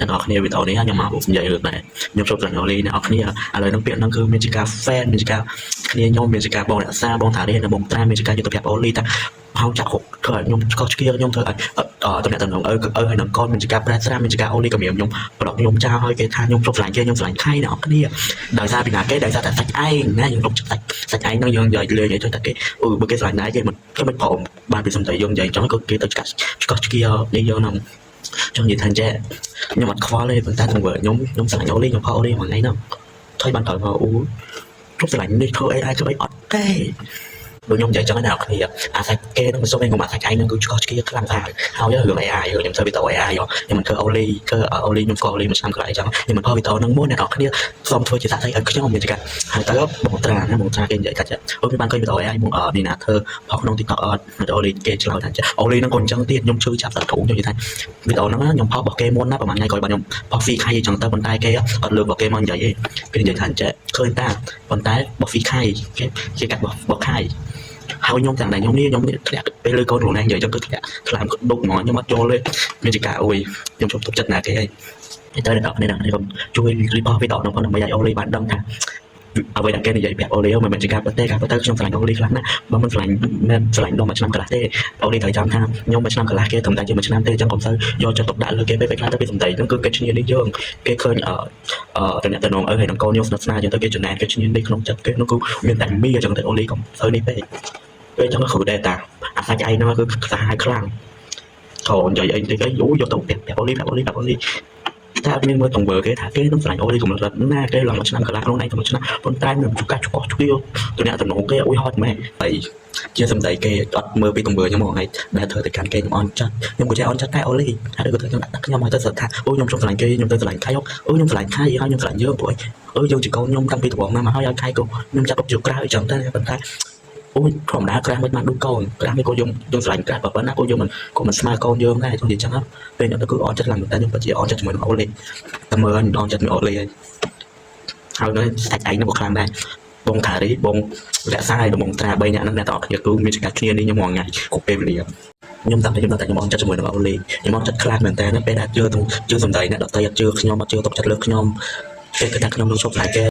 អ្នកនរគ្នាវីដេអូនេះខ្ញុំមកនិយាយរឿងដែរខ្ញុំចូលត្រង់អូលីអ្នកនរគ្នាឥឡូវនឹងពាក្យហ្នឹងគឺមានជាការ fan មានជាការគ្នាខ្ញុំមានជាការបងអ្នកសាបងថានេះនៅបងត្រាមានជាការយុទ្ធប្រាប់អូលីថាហៅចាក់ហុកធ្វើឲ្យខ្ញុំឆ្កោះឆ្កៀខ្ញុំធ្វើឲ្យតំណែងតំណងហើយនឹងកូនមានជាការប្រែស្រាមានជាការអូលីក៏មានខ្ញុំប្រដកខ្ញុំចោលឲ្យគេថាខ្ញុំគ្រប់ស្រឡាញ់គេខ្ញុំស្រឡាញ់ខៃអ្នកនរគ្នាដោយសារពីណាគេដោយសារតែសាច់ឯងណាយើងគ្រប់សាច់ឯងហ្នឹងយើងនិយាយលេងឲ្យតែគេបើគេស្រឡាញ់ដែរគេមិនព្រមបានពីសំដីយើងនិយាយអញ្ចឹងក៏គេទៅឆ្កាត់ឆ្កោះឆ្កៀនេះយើងហ្នឹងចង់និយាយថាចេះខ្ញុំអត់ខ្វល់ទេប៉ុន្តែទង្វើខ្ញុំស្រឡាញ់អូលីខ្ញុំខកអូលីមួយថ្ងៃហ្នឹងថយបានត្រូវមកគ្រប់ស្រឡាញ់នេះធ្វើអីអាចធ្វើអីអត់ទេដូចខ្ញុំនិយាយចឹងណាអ្នកគ្នាអាសាច់គេនឹងមិនសុំឯងខ្ញុំអាសាច់ឯងនឹងគឺឆ្កោះឆ្កៀខ្លាំងហើយរឿង AI ខ្ញុំធ្វើវីដេអូ AI ខ្ញុំមិនធ្វើអូលីខ្ញុំស្គាល់អូលីមួយឆ្នាំកន្លងអញ្ចឹងខ្ញុំមិនធ្វើវីដេអូហ្នឹងមួយអ្នកនរគ្នាសូមធ្វើជាសាក់ស្អីឲ្យខ្ញុំមានចការហើយទៅបងត្រាគេនិយាយកាត់អូខ្ញុំបានឃើញវីដេអូ AI មកនេះណាធ្វើផុសក្នុង TikTok អត់អូលីគេឆ្លើយថាអូលីហ្នឹងក៏អញ្ចឹងទៀតខ្ញុំឈឺចាប់សាច់ធូរខ្ញុំនិយាយថាវីដេអូហ្នឹងខ្ញុំផុសរបស់គេមុនណាប្រហែលថ្ងៃក្រោយបាទខ្ញុំផុស free ខៃអញ្ចឹងទៅប៉ុន្តែគេអត់លើករបស់គេមកនិយាយទេគេនិយាយថាចេះឃើញតាប៉ុន្តែរបស់ free ខៃគេកាត់របស់ខៃហើយខ្ញុំទាំងដែរខ្ញុំធ្លាក់ពេលលើកូនខ្លួនឯងនិយាយចឹងគឺធ្លាក់ខ្លាំងដុកហ្មងខ្ញុំអត់យល់ទេមានជាការអុយខ្ញុំជប់ទុកចិត្តណាគេហើយទៅដល់អ្នកនេះខ្ញុំជួយរីផោវីដេអូនោះដើម្បីឲ្យអូលីបានដឹងថាអ្វីដែលគេនិយាយប្រាប់អូលីមិនមែនជាការពិតទេការពិតទៅខ្ញុំស្រឡាញ់អូលីខ្លាំងណាស់បើមិនស្រឡាញ់មិនស្រឡាញ់ដល់មួយឆ្នាំកន្លះទេអូលីត្រូវចាំថាខ្ញុំមួយឆ្នាំកន្លះគេត្រឹមតែជាមួយឆ្នាំទេអញ្ចឹងកុំសូវយកចិត្តទុកដាក់លើគេពេលខ្លះទៅពីសម្ដីហ្នឹងគឺគេឈ្នានីសយើងគេឃើញតំណែងឲ្យហើយនឹងកូនខ្ញុំស្និទ្ធស្នាលអញ្ចឹងទៅគេចំណែនគេឈ្នានីសក្នុងចិត្តគេនោះគឺមានតែមីអញ្ចឹងទៅអូលីកុំសូវនេះពេកពេលចឹងក៏គ្រូដែរតាអាសាច់ឯងហ្នឹងគឺសាហាវខ្លាំងក៏និយាយអីតិចអីយូរយកទៅប្រាប់អូលីតែអត់មានមើលទង្វើគេថាគេនឹងស្រឡាញ់អូលីកម្រិតណាគេឡើងមួយឆ្នាំកន្លះក្នុងឯងទៅមួយឆ្នាំប៉ុន្តែមិនជួបការឆ្កោះឆ្កៀវតំណែងគេអុយហត់ម៉ែហើយជាសម្ដីគេអត់មើលពីទង្វើខ្ញុំមកថ្ងៃដែលធ្វើទៅកាន់គេខ្ញុំអន់ចិត្តខ្ញុំក៏ចេះអន់ចិត្តតែអូលីហើយក៏ខ្ញុំដាក់ខ្ញុំឲ្យទៅសឹកថាអូខ្ញុំចង់ស្រឡាញ់គេខ្ញុំទៅស្រឡាញ់ខៃអូខ្ញុំស្រឡាញ់ខៃហើយខ្ញុំស្រឡាញ់យើងព្រោះយើងជាកូនខ្ញុំតាំងពីដំបូងមកហើយខៃក៏ខ្ញុំចាប់ទុកជាក្រៅអញ្ចឹងតែប៉ុន្តែអូយធម្មតាក្រាស់មិនបានដូចកូនក្រាស់មិនក៏យើងស្រឡាញ់ក្រាស់ប៉ុណ្ណាក៏យើងមិនស្មើកូនយើងដែរខ្ញុំនិយាយចឹងពេលខ្ញុំទៅគឺអន់ចិត្តខ្លាំងតែខ្ញុំពិតជាអន់ចិត្តជាមួយនឹងអូលីតែមើលអន់ចិត្តជាមួយអូលីហើយនៅសាច់ឯងនឹងក៏ខ្លាំងដែរបងខារីបងរក្សាឲ្យបងត្រា3នាក់ហ្នឹងអ្នកទាំងអស់គ្នាគឺមានការគ្នានេះខ្ញុំមួយថ្ងៃគ្រប់ពេលវេលាខ្ញុំតាំងពីខ្ញុំអន់ចិត្តជាមួយនឹងអូលីខ្ញុំអន់ចិត្តខ្លាំងមែនតើពេលដែលជឿសំដីអ្នកដទៃអត់ជឿខ្ញុំអត់ជឿទុកចិត្តលើខ្ញុំគេគិតថាខ្ញុំនឹងជប់ខ្លាចគេ